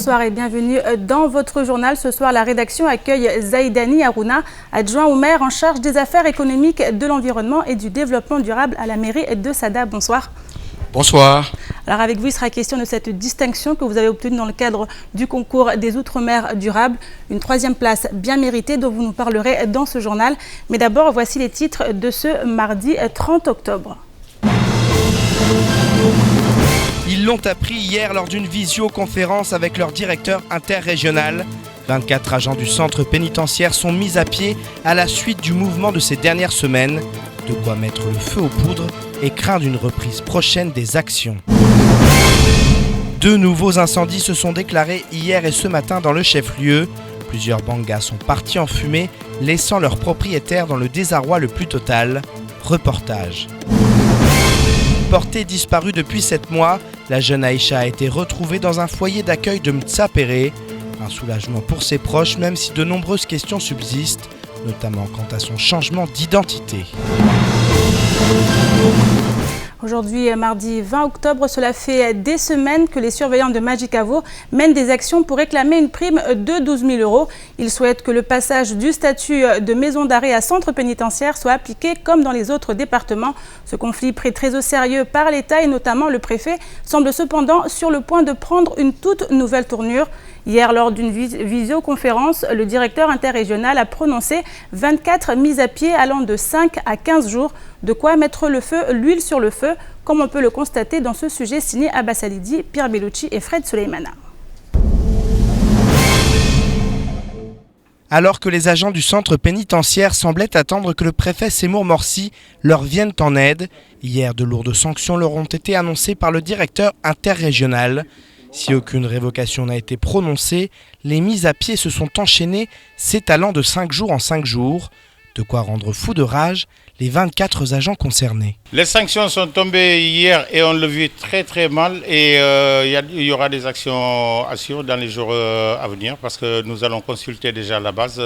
bonsoir et bienvenue dans votre journal. Ce soir, la rédaction accueille Zaïdani Harouna, adjoint au maire en charge des affaires économiques, de l'environnement et du développement durable à la mairie de Sada. Bonsoir. Bonsoir. Alors avec vous, il sera question de cette distinction que vous avez obtenue dans le cadre du concours des Outre-mer durables. Une 3e place bien méritée dont vous nous parlerez dans ce journal. Mais d'abord, voici les titres de ce mardi 30 octobre. Ils l'ont appris hier lors d'une visioconférence avec leur directeur interrégional. 24 agents du centre pénitentiaire sont mis à pied à la suite du mouvement de ces dernières semaines. De quoi mettre le feu aux poudres et craindre une reprise prochaine des actions. 2 nouveaux incendies se sont déclarés hier et ce matin dans le chef-lieu. Plusieurs bangas sont partis en fumée, laissant leurs propriétaires dans le désarroi le plus total. Reportage. Portée disparue depuis 7 mois, la jeune Aïcha a été retrouvée dans un foyer d'accueil de Mtsapéré. Un soulagement pour ses proches, même si de nombreuses questions subsistent, notamment quant à son changement d'identité. Aujourd'hui, mardi 20 octobre, cela fait des semaines que les surveillants de Majicavo mènent des actions pour réclamer une prime de 12 000 €. Ils souhaitent que le passage du statut de maison d'arrêt à centre pénitentiaire soit appliqué comme dans les autres départements. Ce conflit pris très au sérieux par l'État et notamment le préfet semble cependant sur le point de prendre une toute nouvelle tournure. Hier, lors d'une visioconférence, le directeur interrégional a prononcé 24 mises à pied allant de 5 à 15 jours. De quoi mettre l'huile sur le feu, comme on peut le constater dans ce sujet signé Abbas Alidi, Pierre Bellucci et Fred Soleimana. Alors que les agents du centre pénitentiaire semblaient attendre que le préfet Seymour Morsi leur vienne en aide, hier de lourdes sanctions leur ont été annoncées par le directeur interrégional. Si aucune révocation n'a été prononcée, les mises à pied se sont enchaînées, s'étalant de 5 jours en 5 jours. De quoi rendre fou de rage les 24 agents concernés. Les sanctions sont tombées hier et on le vit très très mal et il y aura des actions à suivre dans les jours à venir parce que nous allons consulter déjà la base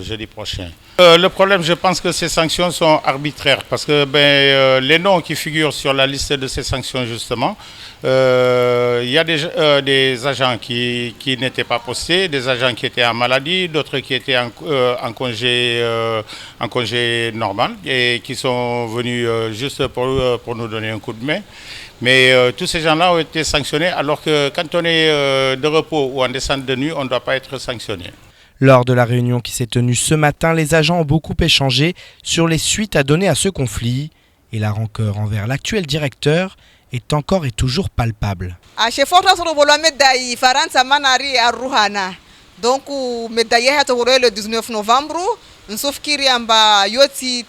jeudi prochain. Le problème, je pense que ces sanctions sont arbitraires parce que les noms qui figurent sur la liste de ces sanctions justement, il y a des agents qui n'étaient pas postés, des agents qui étaient en maladie, d'autres qui étaient en congé normal et qui sont venus juste pour nous donner un coup de main. Mais tous ces gens-là ont été sanctionnés alors que quand on est de repos ou en descente de nuit, on ne doit pas être sanctionné. Lors de la réunion qui s'est tenue ce matin, les agents ont beaucoup échangé sur les suites à donner à ce conflit. Et la rancœur envers l'actuel directeur est encore et toujours palpable. Donc, le 19 novembre, nsofikiri amba yoti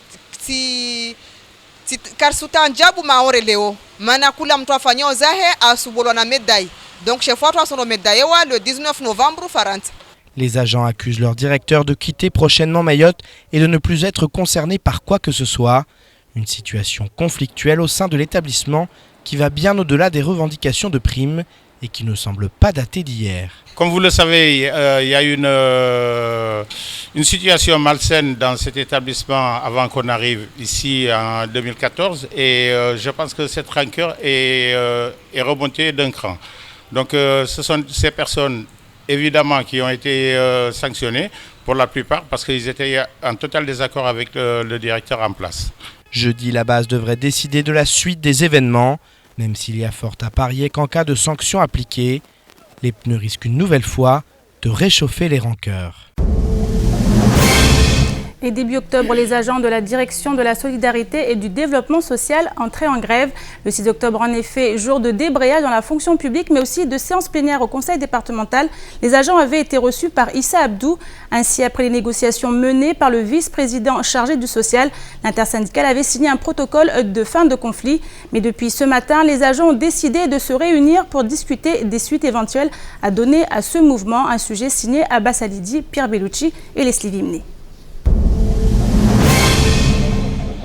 karsuta njabu maore leo maana kula mtu afanya ozahe asubolwa na médaille. Donc chez fois toi son médaille le 19 novembre Faransa. Les agents accusent leur directeur de quitter prochainement Mayotte et de ne plus être concernés par quoi que ce soit. Une situation conflictuelle au sein de l'établissement qui va bien au-delà des revendications de primes et qui ne semble pas dater d'hier. Comme vous le savez, il y a une situation malsaine dans cet établissement avant qu'on arrive ici en 2014 et je pense que cette rancœur est remontée d'un cran. Donc ce sont ces personnes évidemment qui ont été sanctionnées pour la plupart parce qu'ils étaient en total désaccord avec le directeur en place. Jeudi, la base devrait décider de la suite des événements, même s'il y a fort à parier qu'en cas de sanctions appliquées, les pneus risquent une nouvelle fois de réchauffer les rancœurs. Et début octobre, les agents de la direction de la solidarité et du développement social entraient en grève. Le 6 octobre, en effet, jour de débrayage dans la fonction publique, mais aussi de séance plénière au conseil départemental. Les agents avaient été reçus par Issa Abdou. Ainsi, après les négociations menées par le vice-président chargé du social, l'intersyndicale avait signé un protocole de fin de conflit. Mais depuis ce matin, les agents ont décidé de se réunir pour discuter des suites éventuelles à donner à ce mouvement. Un sujet signé Abbas Alidi, Pierre Bellucci et Leslie Vimné.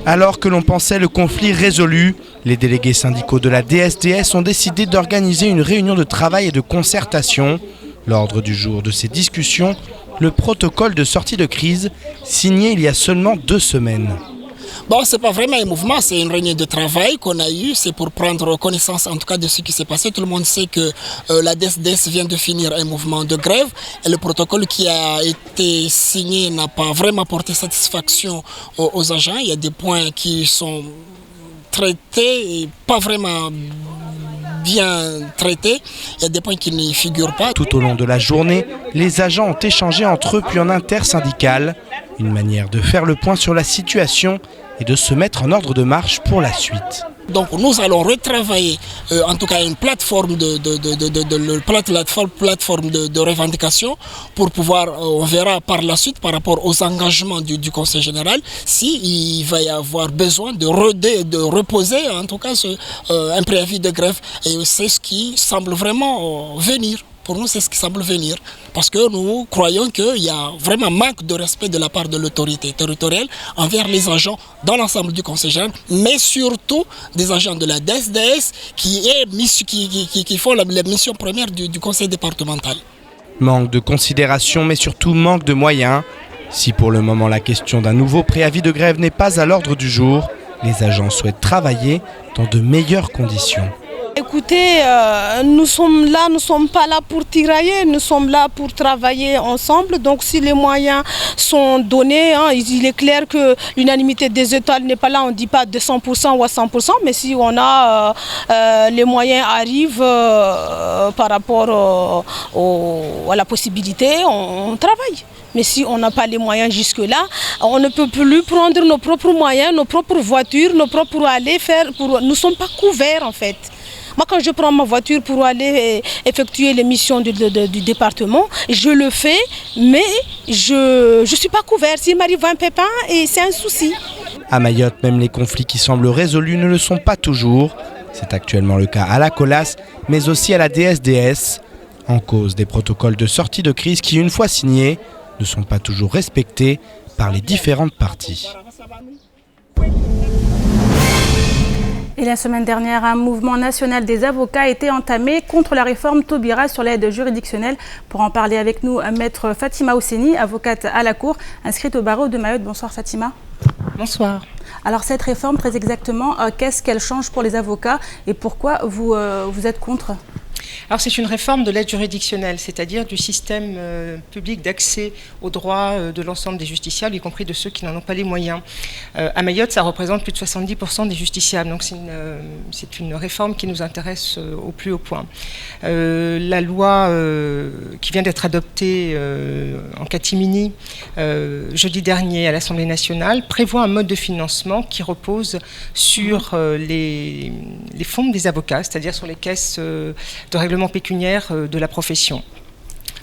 Alors que l'on pensait le conflit résolu, les délégués syndicaux de la DSDS ont décidé d'organiser une réunion de travail et de concertation. L'ordre du jour de ces discussions, le protocole de sortie de crise signé il y a seulement 2 semaines. Bon, c'est pas vraiment un mouvement, c'est une réunion de travail qu'on a eue. C'est pour prendre connaissance en tout cas de ce qui s'est passé. Tout le monde sait que la DSDS vient de finir un mouvement de grève et le protocole qui a été signé n'a pas vraiment porté satisfaction aux agents. Il y a des points qui sont traités et pas vraiment bien traités. Il y a des points qui n'y figurent pas. Tout au long de la journée, les agents ont échangé entre eux puis en intersyndical. Une manière de faire le point sur la situation et de se mettre en ordre de marche pour la suite. Donc nous allons retravailler en tout cas une plateforme de revendication pour pouvoir, on verra par la suite par rapport aux engagements du Conseil général, s'il va y avoir besoin de reposer en tout cas un préavis de grève. Et c'est ce qui semble vraiment venir. Pour nous, c'est ce qui semble venir. Parce que nous croyons qu'il y a vraiment manque de respect de la part de l'autorité territoriale envers les agents dans l'ensemble du Conseil général, mais surtout des agents de la DSDS qui font la mission première du Conseil départemental. Manque de considération, mais surtout manque de moyens. Si pour le moment la question d'un nouveau préavis de grève n'est pas à l'ordre du jour, les agents souhaitent travailler dans de meilleures conditions. Écoutez, nous ne sommes pas là pour tirailler, nous sommes là pour travailler ensemble. Donc si les moyens sont donnés, il est clair que l'unanimité des États n'est pas là, on ne dit pas de 100% ou à 100%, mais si on a les moyens arrivent par rapport à la possibilité, on travaille. Mais si on n'a pas les moyens jusque-là, on ne peut plus prendre nos propres moyens, nos propres voitures, nos propres aller faire. Nous ne sommes pas couverts en fait. Moi, quand je prends ma voiture pour aller effectuer les missions du département, je le fais, mais je ne suis pas couvert. S'il m'arrive un pépin, et c'est un souci. À Mayotte, même les conflits qui semblent résolus ne le sont pas toujours. C'est actuellement le cas à la Colas, mais aussi à la DSDS. En cause des protocoles de sortie de crise qui, une fois signés, ne sont pas toujours respectés par les différentes parties. Et la semaine dernière, un mouvement national des avocats a été entamé contre la réforme Taubira sur l'aide juridictionnelle. Pour en parler avec nous, maître Fatima Ousseni, avocate à la Cour, inscrite au barreau de Mayotte. Bonsoir Fatima. Bonsoir. Alors cette réforme, très exactement, qu'est-ce qu'elle change pour les avocats et pourquoi vous êtes contre ? Alors c'est une réforme de l'aide juridictionnelle, c'est-à-dire du système public d'accès aux droits de l'ensemble des justiciables, y compris de ceux qui n'en ont pas les moyens. À Mayotte, ça représente plus de 70% des justiciables, donc c'est une réforme qui nous intéresse au plus haut point. La loi qui vient d'être adoptée en catimini jeudi dernier à l'Assemblée nationale prévoit un mode de financement qui repose sur les fonds des avocats, c'est-à-dire sur les caisses de règlement pécuniaire de la profession.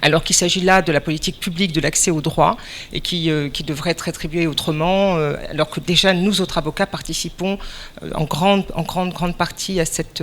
Alors qu'il s'agit là de la politique publique de l'accès aux droits et qui devrait être rétribuée autrement, alors que déjà nous autres avocats participons en grande partie à cette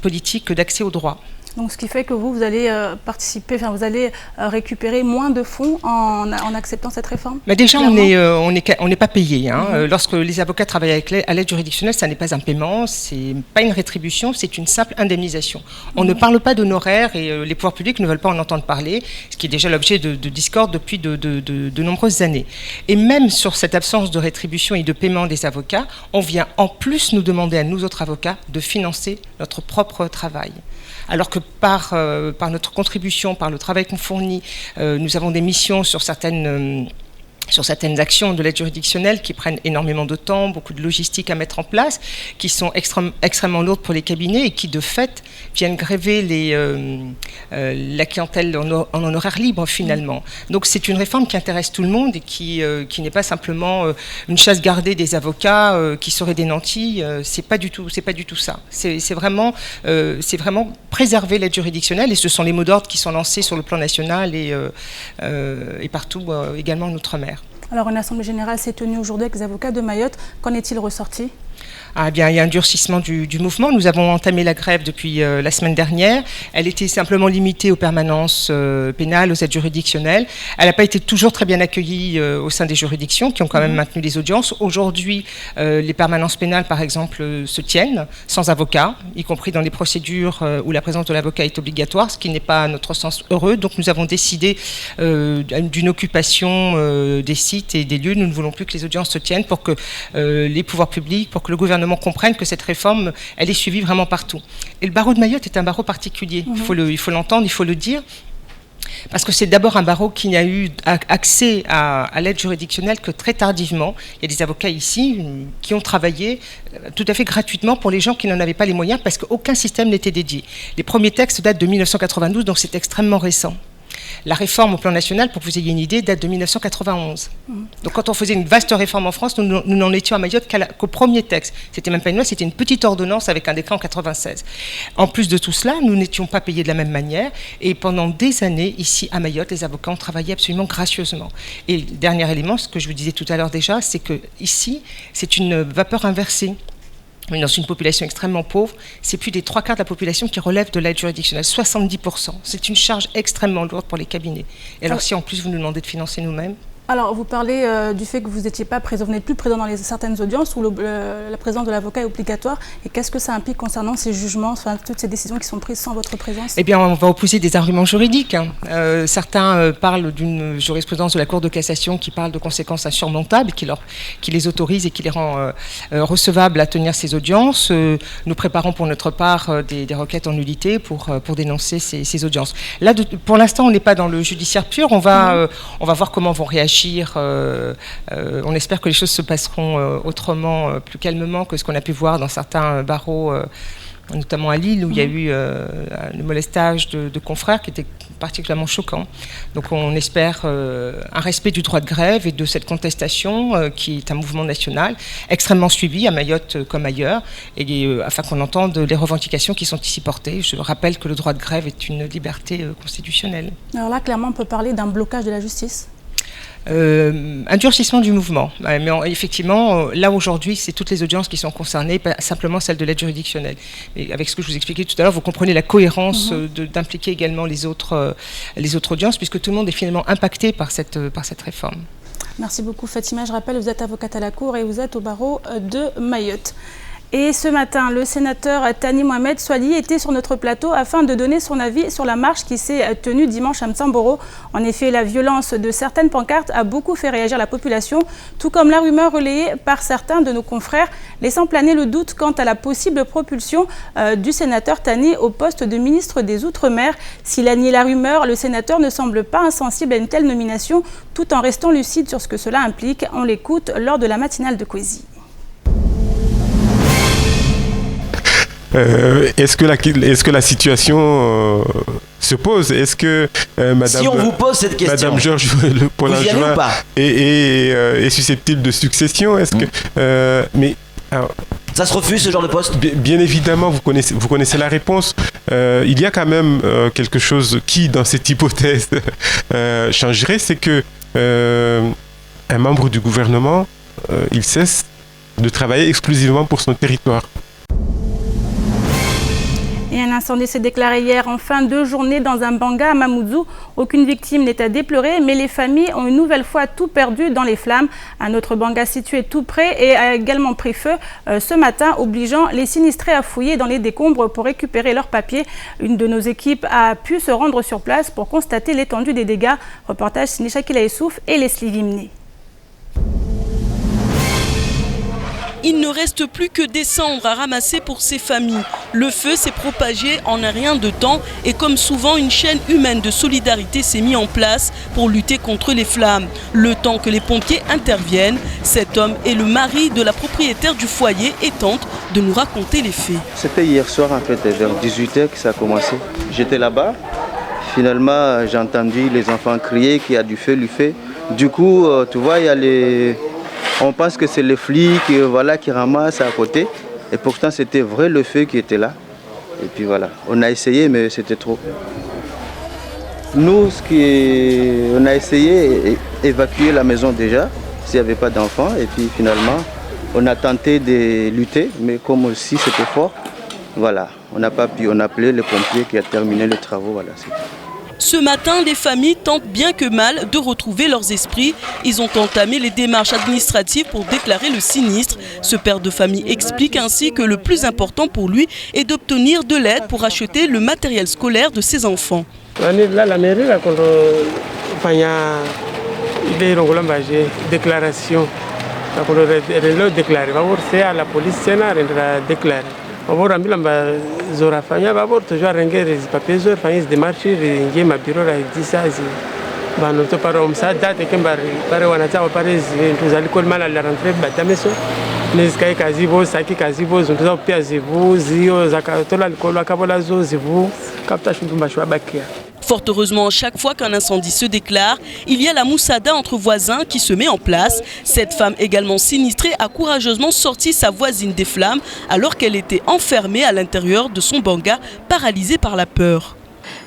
politique d'accès aux droits. Donc ce qui fait que vous allez participer, vous allez récupérer moins de fonds en acceptant cette réforme. Mais déjà, on n'est pas payé. Lorsque les avocats travaillent à l'aide juridictionnelle, ça n'est pas un paiement, c'est pas une rétribution, c'est une simple indemnisation. On ne parle pas d'honoraires et les pouvoirs publics ne veulent pas en entendre parler, ce qui est déjà l'objet de discorde depuis de nombreuses années. Et même sur cette absence de rétribution et de paiement des avocats, on vient en plus nous demander à nous autres avocats de financer notre propre travail. Alors que par notre contribution, par le travail qu'on fournit, nous avons des missions sur certaines actions de l'aide juridictionnelle qui prennent énormément de temps, beaucoup de logistique à mettre en place, qui sont extrêmement lourdes pour les cabinets et qui, de fait, viennent gréver la clientèle en horaire libre, finalement. Donc, c'est une réforme qui intéresse tout le monde et qui n'est pas simplement une chasse gardée des avocats qui seraient des nantis. C'est pas du tout ça. C'est vraiment préserver l'aide juridictionnelle et ce sont les mots d'ordre qui sont lancés sur le plan national et partout, également en Outre-mer. Alors une assemblée générale s'est tenue aujourd'hui avec les avocats de Mayotte. Qu'en est-il ressorti ? Ah bien, il y a un durcissement du mouvement. Nous avons entamé la grève depuis la semaine dernière. Elle était simplement limitée aux permanences pénales, aux aides juridictionnelles. Elle n'a pas été toujours très bien accueillie au sein des juridictions qui ont quand même maintenu les audiences. Aujourd'hui, les permanences pénales, par exemple, se tiennent sans avocat, y compris dans les procédures où la présence de l'avocat est obligatoire, ce qui n'est pas à notre sens heureux. Donc nous avons décidé d'une occupation des sites et des lieux. Nous ne voulons plus que les audiences se tiennent pour que les pouvoirs publics, pour que le gouvernement comprenne que cette réforme, elle est suivie vraiment partout. Et le barreau de Mayotte est un barreau particulier. Il faut l'entendre, il faut le dire. Parce que c'est d'abord un barreau qui n'a eu accès à l'aide juridictionnelle que très tardivement. Il y a des avocats ici qui ont travaillé tout à fait gratuitement pour les gens qui n'en avaient pas les moyens parce qu'aucun système n'était dédié. Les premiers textes datent de 1992, donc c'est extrêmement récent. La réforme au plan national, pour que vous ayez une idée, date de 1991. Donc quand on faisait une vaste réforme en France, nous n'en étions à Mayotte qu'au premier texte. C'était même pas une loi, c'était une petite ordonnance avec un décret en 96. En plus de tout cela, nous n'étions pas payés de la même manière. Et pendant des années, ici à Mayotte, les avocats ont travaillé absolument gracieusement. Et le dernier élément, ce que je vous disais tout à l'heure déjà, c'est que ici, c'est une vapeur inversée. Mais dans une population extrêmement pauvre, c'est plus des 3/4 de la population qui relève de l'aide juridictionnelle, 70%. C'est une charge extrêmement lourde pour les cabinets. Et alors si en plus vous nous demandez de financer nous-mêmes. Alors, vous parlez du fait que vous n'étiez pas présent, vous n'êtes plus présent dans certaines audiences où la présence de l'avocat est obligatoire. Et qu'est-ce que ça implique concernant ces jugements, enfin, toutes ces décisions qui sont prises sans votre présence? Eh bien, on va opposer des arguments juridiques. Certains parlent d'une jurisprudence de la Cour de cassation qui parle de conséquences insurmontables, qui les autorise et qui les rend recevables à tenir ces audiences. Nous préparons pour notre part des requêtes en nullité pour dénoncer ces audiences. Là, pour l'instant, on n'est pas dans le judiciaire pur. On va voir comment vont réagir. On espère que les choses se passeront autrement, plus calmement que ce qu'on a pu voir dans certains barreaux, notamment à Lille, où il y a eu le molestage de confrères qui était particulièrement choquant. Donc on espère un respect du droit de grève et de cette contestation qui est un mouvement national extrêmement suivi à Mayotte comme ailleurs, et afin qu'on entende les revendications qui sont ici portées. Je rappelle que le droit de grève est une liberté constitutionnelle. Alors là, clairement, on peut parler d'un blocage de la justice. Un durcissement du mouvement. Mais effectivement, là aujourd'hui, c'est toutes les audiences qui sont concernées, pas simplement celles de l'aide juridictionnelle. Et avec ce que je vous expliquais tout à l'heure, vous comprenez la cohérence d'impliquer également les autres audiences, puisque tout le monde est finalement impacté par cette réforme. Merci beaucoup Fatima. Je rappelle, vous êtes avocate à la Cour et vous êtes au barreau de Mayotte. Et ce matin, le sénateur Thani Mohamed Soilihi était sur notre plateau afin de donner son avis sur la marche qui s'est tenue dimanche à Mtsamboro. En effet, la violence de certaines pancartes a beaucoup fait réagir la population, tout comme la rumeur relayée par certains de nos confrères, laissant planer le doute quant à la possible propulsion du sénateur Thani au poste de ministre des Outre-mer. S'il a nié la rumeur, le sénateur ne semble pas insensible à une telle nomination, tout en restant lucide sur ce que cela implique. On l'écoute lors de la matinale de Kwesi. Est-ce que la situation se pose? Est-ce que Madame, si on vous pose cette question, Madame Georges Paulin-Join est susceptible de succession? Est-ce que alors, ça se refuse ce genre de poste? Bien évidemment, vous connaissez la réponse. Il y a quand même quelque chose qui, dans cette hypothèse, changerait, c'est que un membre du gouvernement, il cesse de travailler exclusivement pour son territoire. Et un incendie s'est déclaré hier en fin de journée dans un banga à Mamoudzou. Aucune victime n'est à déplorer, mais les familles ont une nouvelle fois tout perdu dans les flammes. Un autre banga situé tout près et a également pris feu ce matin, obligeant les sinistrés à fouiller dans les décombres pour récupérer leurs papiers. Une de nos équipes a pu se rendre sur place pour constater l'étendue des dégâts. Reportage signé Shakila Youssouf et Leslie Vimné. Il ne reste plus que des cendres à ramasser pour ces familles. Le feu s'est propagé en un rien de temps et comme souvent, une chaîne humaine de solidarité s'est mise en place pour lutter contre les flammes. Le temps que les pompiers interviennent, cet homme est le mari de la propriétaire du foyer et tente de nous raconter les faits. C'était hier soir en fait, vers 18h que ça a commencé. J'étais là-bas, finalement j'ai entendu les enfants crier qu'il y a du feu. Du coup, tu vois, il y a les... On pense que c'est les flics qui ramassent à côté. Et pourtant, c'était vrai le feu qui était là. Et puis voilà, on a essayé, mais c'était trop. Nous, on a essayé d'évacuer la maison déjà, s'il n'y avait pas d'enfants. Et puis finalement, On a tenté de lutter, mais comme aussi c'était fort, voilà, on n'a pas pu. On a appelé les pompiers qui a terminé les travaux, voilà, c'est tout. Ce matin, les familles tentent bien que mal de retrouver leurs esprits. Ils ont entamé les démarches administratives pour déclarer le sinistre. Ce père de famille explique ainsi que le plus important pour lui est d'obtenir de l'aide pour acheter le matériel scolaire de ses enfants. Là, la mairie, il y a une déclaration. C'est à la police, c'est à déclarer. Vavor ambila mba zora fanya vavor toujours rengere papiers zora fanya démarche ringie mabiro ra disazi bano to para umsada tekemba pare wanataka pare ntuzali mala la rentrée batameso neskai kazibo saki kazibo zuntuza pia zivu zio zakatola likolo akabola zo zivu kapta shuntumba shwa bakia. Fort heureusement, chaque fois qu'un incendie se déclare, il y a la moussada entre voisins qui se met en place. Cette femme également sinistrée a courageusement sorti sa voisine des flammes alors qu'elle était enfermée à l'intérieur de son banga, paralysée par la peur.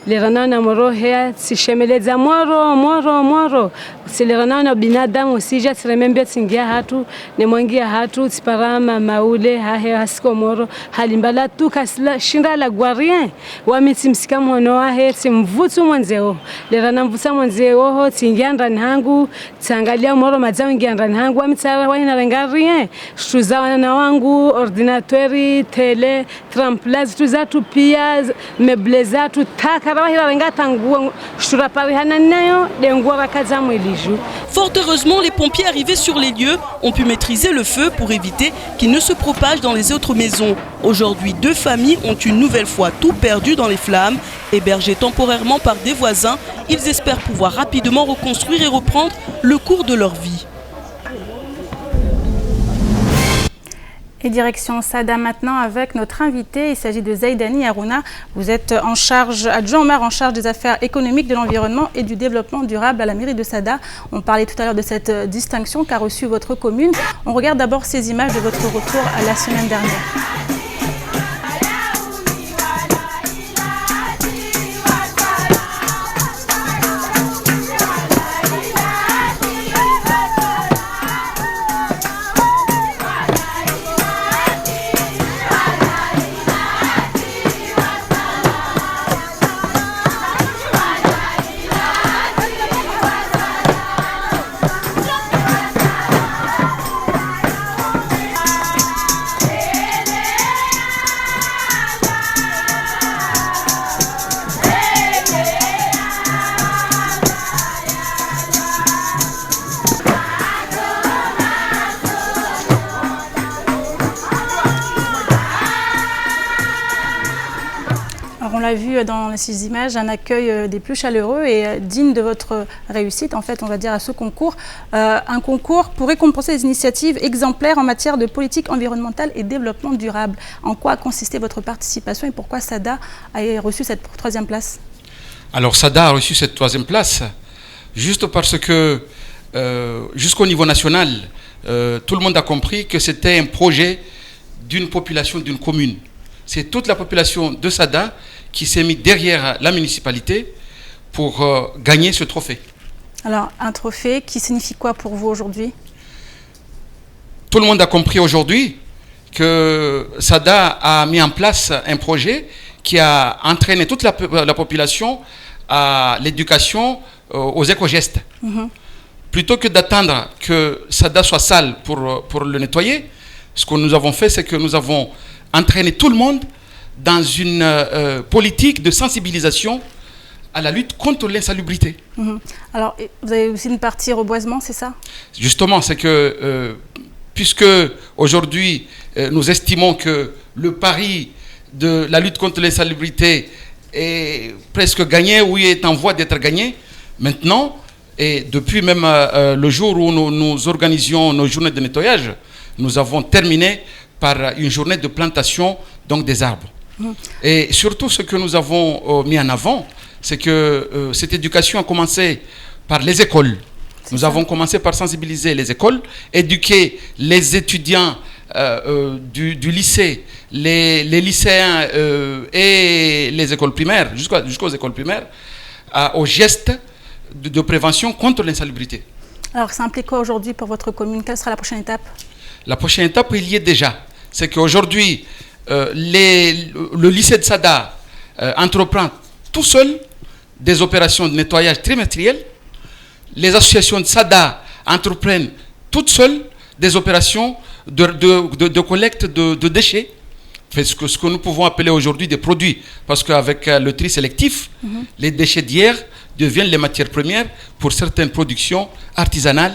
Liranana moro hea sishemeleza moro siliranana binadamu sija siremembia tsingia hatu nemwangia hatu tsiparama maule hahe hasiko moro halimbala tu kasla shinda la guarien wa mitsimsika mwono wahe tsimvutu mwanzeo lirana mvuta mwanzeo ho tsingia ndani hangu tsangalia moro mazao ingia ndani hangu wa mitsara wa ina rengarien shtuza wana wangu ordinatori tele tramplaz tuzatu pia meblezatu taka. Fort heureusement, les pompiers arrivés sur les lieux ont pu maîtriser le feu pour éviter qu'il ne se propage dans les autres maisons. Aujourd'hui, 2 familles ont une nouvelle fois tout perdu dans les flammes. Hébergés temporairement par des voisins, ils espèrent pouvoir rapidement reconstruire et reprendre le cours de leur vie. Et direction Sada maintenant avec notre invité. Il s'agit de Zaidani Harouna. Vous êtes en charge, adjoint au maire en charge des affaires économiques, de l'environnement et du développement durable à la mairie de Sada. On parlait tout à l'heure de cette distinction qu'a reçue votre commune. On regarde d'abord ces images de votre retour à la semaine dernière. On l'a vu dans ces images, un accueil des plus chaleureux et digne de votre réussite, en fait, on va dire, à ce concours. Un concours pour récompenser les initiatives exemplaires en matière de politique environnementale et développement durable. En quoi a consisté votre participation et pourquoi Sada a reçu cette 3e place? Alors, Sada a reçu cette 3e place juste parce que, jusqu'au niveau national, tout le monde a compris que c'était un projet d'une population, d'une commune. C'est toute la population de Sada qui s'est mise derrière la municipalité pour gagner ce trophée. Alors, un trophée qui signifie quoi pour vous aujourd'hui? Tout le monde a compris aujourd'hui que Sada a mis en place un projet qui a entraîné toute la population à l'éducation, aux éco-gestes. Plutôt que d'attendre que Sada soit sale pour le nettoyer, ce que nous avons fait, c'est que nous avons entraîné tout le monde dans une politique de sensibilisation à la lutte contre l'insalubrité. Alors, vous avez aussi une partie reboisement, c'est ça? Justement, c'est que, puisque aujourd'hui, nous estimons que le pari de la lutte contre l'insalubrité est presque gagné ou est en voie d'être gagné, maintenant, et depuis même le jour où nous organisions nos journées de nettoyage, nous avons terminé par une journée de plantation donc des arbres. Et surtout, ce que nous avons mis en avant, c'est que cette éducation a commencé par les écoles. Nous avons commencé par sensibiliser les écoles, éduquer les étudiants du lycée, les lycéens et les écoles primaires, jusqu'aux écoles primaires, aux gestes de prévention contre l'insalubrité. Alors, ça implique quoi aujourd'hui pour votre commune? Quelle sera la prochaine étape? La prochaine étape, il y est déjà. C'est qu'aujourd'hui, le lycée de Sada entreprend tout seul des opérations de nettoyage trimestriel. Les associations de Sada entreprennent toutes seules des opérations de collecte de déchets. Ce que nous pouvons appeler aujourd'hui des produits. Parce qu'avec le tri sélectif, les déchets d'hier deviennent les matières premières pour certaines productions artisanales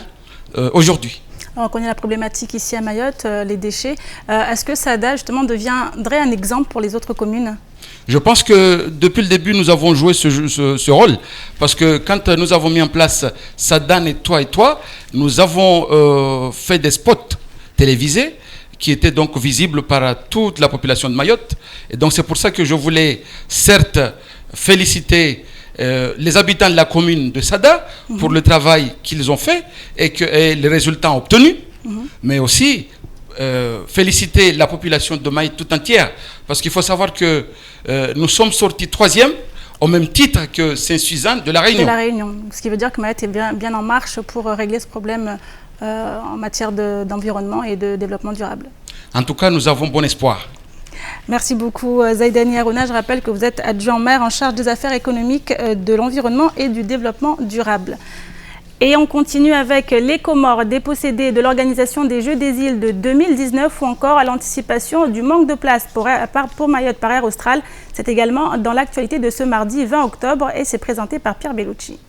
aujourd'hui. On connaît la problématique ici à Mayotte, les déchets. Est-ce que Sada justement deviendrait un exemple pour les autres communes? Je pense que depuis le début, nous avons joué ce rôle. Parce que quand nous avons mis en place Sada Nettoie et Toi, nous avons fait des spots télévisés qui étaient donc visibles par toute la population de Mayotte. Et donc c'est pour ça que je voulais certes féliciter les habitants de la commune de Sada pour le travail qu'ils ont fait et les résultats obtenus, mais aussi féliciter la population de Mayotte tout entière, parce qu'il faut savoir que nous sommes sortis 3e au même titre que Saint-Suzanne de la Réunion. De la Réunion, ce qui veut dire que Mayotte est bien en marche pour régler ce problème en matière d'environnement et de développement durable. En tout cas, nous avons bon espoir. Merci beaucoup Zaïdani Harouna. Je rappelle que vous êtes adjoint maire en charge des affaires économiques, de l'environnement et du développement durable. Et on continue avec les Comores dépossédés de l'organisation des Jeux des îles de 2019 ou encore à l'anticipation du manque de place pour Mayotte par Air Austral. C'est également dans l'actualité de ce mardi 20 octobre et c'est présenté par Pierre Bellucci.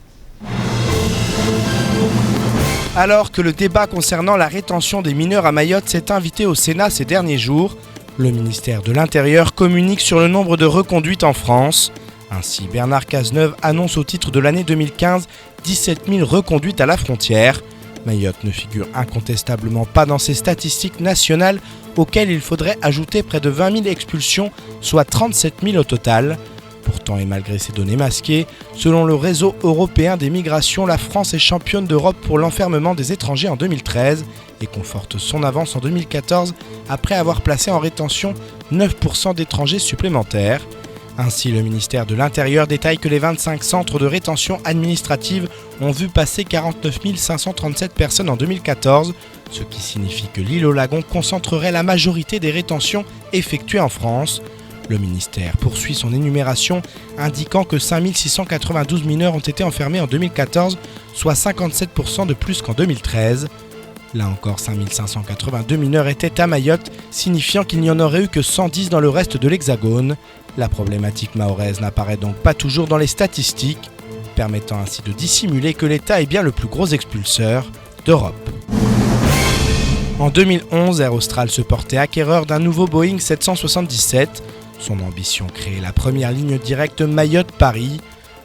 Alors que le débat concernant la rétention des mineurs à Mayotte s'est invité au Sénat ces derniers jours, le ministère de l'Intérieur communique sur le nombre de reconduites en France. Ainsi, Bernard Cazeneuve annonce au titre de l'année 2015 17 000 reconduites à la frontière. Mayotte ne figure incontestablement pas dans ces statistiques nationales auxquelles il faudrait ajouter près de 20 000 expulsions, soit 37 000 au total. Pourtant, et malgré ces données masquées, selon le réseau européen des migrations, la France est championne d'Europe pour l'enfermement des étrangers en 2013 et conforte son avance en 2014 après avoir placé en rétention 9% d'étrangers supplémentaires. Ainsi, le ministère de l'Intérieur détaille que les 25 centres de rétention administrative ont vu passer 49 537 personnes en 2014, ce qui signifie que l'île-aux-Lagons concentrerait la majorité des rétentions effectuées en France. Le ministère poursuit son énumération, indiquant que 5 692 mineurs ont été enfermés en 2014, soit 57% de plus qu'en 2013. Là encore, 5 582 mineurs étaient à Mayotte, signifiant qu'il n'y en aurait eu que 110 dans le reste de l'Hexagone. La problématique mahoraise n'apparaît donc pas toujours dans les statistiques, permettant ainsi de dissimuler que l'État est bien le plus gros expulseur d'Europe. En 2011, Air Austral se portait acquéreur d'un nouveau Boeing 777. Son ambition, créer la première ligne directe Mayotte-Paris.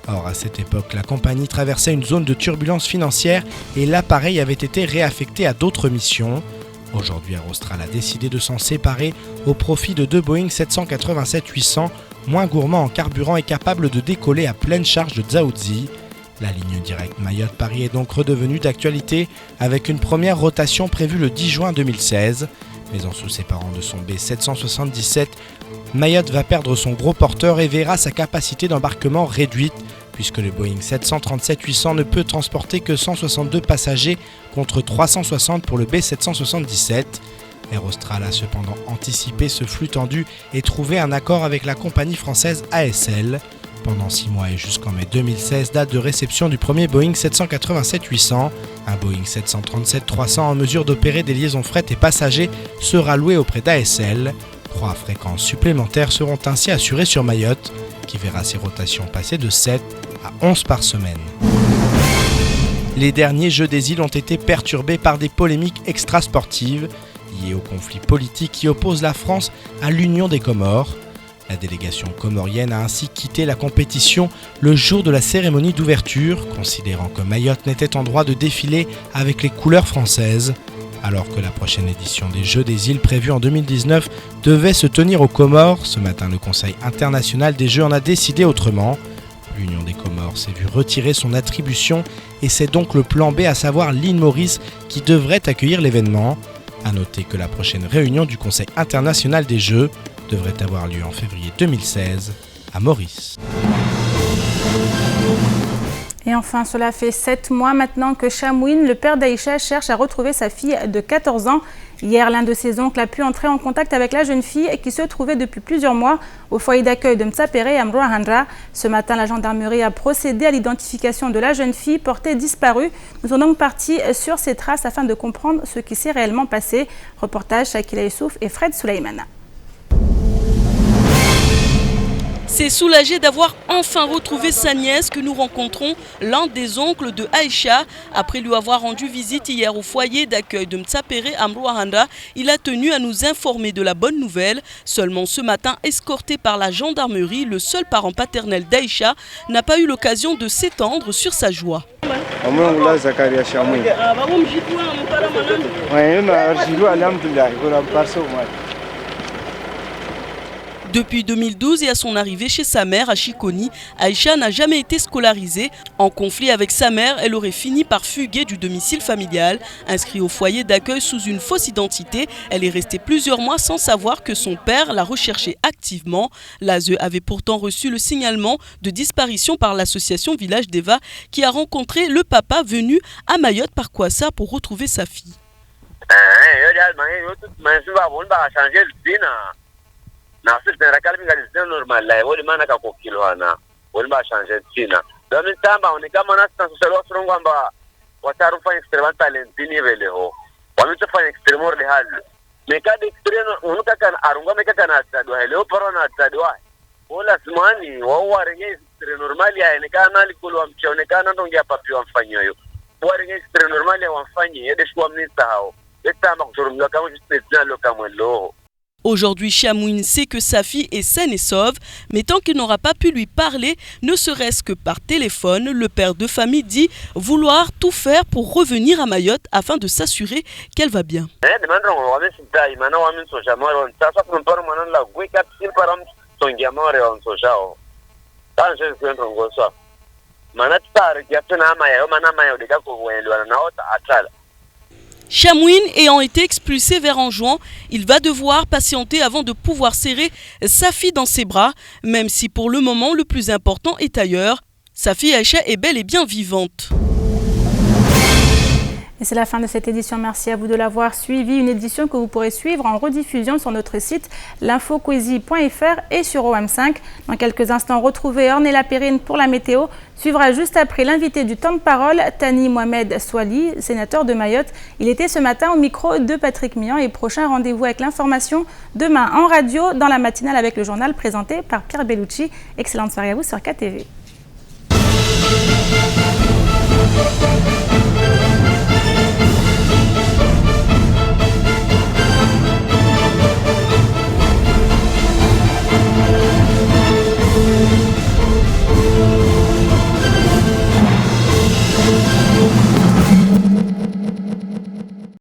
Or, à cette époque, la compagnie traversait une zone de turbulence financière et l'appareil avait été réaffecté à d'autres missions. Aujourd'hui, Air Austral a décidé de s'en séparer au profit de 2 Boeing 787-800, moins gourmands en carburant et capables de décoller à pleine charge de Dzaoudzi. La ligne directe Mayotte-Paris est donc redevenue d'actualité avec une première rotation prévue le 10 juin 2016. Mais en se séparant de son B777, Mayotte va perdre son gros porteur et verra sa capacité d'embarquement réduite, puisque le Boeing 737-800 ne peut transporter que 162 passagers contre 360 pour le B777. Air Austral a cependant anticipé ce flux tendu et trouvé un accord avec la compagnie française ASL. Pendant 6 mois et jusqu'en mai 2016, date de réception du premier Boeing 787-800, un Boeing 737-300 en mesure d'opérer des liaisons fret et passagers sera loué auprès d'ASL. 3 fréquences supplémentaires seront ainsi assurées sur Mayotte, qui verra ses rotations passer de 7 à 11 par semaine. Les derniers Jeux des îles ont été perturbés par des polémiques extrasportives liées au conflit politique qui oppose la France à l'Union des Comores. La délégation comorienne a ainsi quitté la compétition le jour de la cérémonie d'ouverture, considérant que Mayotte n'était en droit de défiler avec les couleurs françaises. Alors que la prochaine édition des Jeux des îles prévue en 2019 devait se tenir aux Comores, ce matin le Conseil international des Jeux en a décidé autrement. L'Union des Comores s'est vue retirer son attribution et c'est donc le plan B, à savoir l'île Maurice, qui devrait accueillir l'événement. A noter que la prochaine réunion du Conseil international des Jeux devrait avoir lieu en février 2016 à Maurice. Et enfin, cela fait 7 mois maintenant que Chamouine, le père d'Aïcha, cherche à retrouver sa fille de 14 ans. Hier, l'un de ses oncles a pu entrer en contact avec la jeune fille qui se trouvait depuis plusieurs mois au foyer d'accueil de Mtsapere à Mroahandra. Ce matin, la gendarmerie a procédé à l'identification de la jeune fille portée disparue. Nous sommes donc partis sur ses traces afin de comprendre ce qui s'est réellement passé. Reportage Shakila Youssouf et Fred Souleymana. C'est soulagé d'avoir enfin retrouvé sa nièce que nous rencontrons l'un des oncles de Aïcha. Après lui avoir rendu visite hier au foyer d'accueil de Mtsapere à Mroahandra, il a tenu à nous informer de la bonne nouvelle. Seulement ce matin, escorté par la gendarmerie, le seul parent paternel d'Aïcha n'a pas eu l'occasion de s'étendre sur sa joie. Depuis 2012 et à son arrivée chez sa mère à Chikoni, Aïcha n'a jamais été scolarisée. En conflit avec sa mère, elle aurait fini par fuguer du domicile familial. Inscrite au foyer d'accueil sous une fausse identité, elle est restée plusieurs mois sans savoir que son père la recherchait activement. L'ASE avait pourtant reçu le signalement de disparition par l'association Village d'Eva qui a rencontré le papa venu à Mayotte par Kwassa pour retrouver sa fille. Na sisi tunataka mingalizio normal la wale maana kakokilwana wale ba changer tina donc tamba on est comme on a sans solo from kwamba watarufa extreme talentini veleho wamitafanya extreme le hal mekadi extreme unuka kan arunga meka na tadwa leo porona tadwa wala simani wao renge extreme normal ya nekana likulwa mchonekana ndongia papi wamfanyio hiyo warenge extreme normal ya wamfanyie yedeshwa mnisa hao etamba kuturumwa kama justement lo kama lo. Aujourd'hui, Chamouine sait que sa fille est saine et sauve, mais tant qu'il n'aura pas pu lui parler, ne serait-ce que par téléphone, le père de famille dit vouloir tout faire pour revenir à Mayotte afin de s'assurer qu'elle va bien. Chamouine ayant été expulsé vers Anjouan, il va devoir patienter avant de pouvoir serrer sa fille dans ses bras, même si pour le moment le plus important est ailleurs. Sa fille Aïcha est bel et bien vivante. Et c'est la fin de cette édition. Merci à vous de l'avoir suivi. Une édition que vous pourrez suivre en rediffusion sur notre site l'infoquezy.fr et sur OM5. Dans quelques instants, retrouvez Ornella Perrine pour la météo. Suivra juste après l'invité du temps de parole, Tani Mohamed Swali, sénateur de Mayotte. Il était ce matin au micro de Patrick Mian et prochain rendez-vous avec l'information demain en radio dans la matinale avec le journal présenté par Pierre Bellucci. Excellente soirée à vous sur KTV.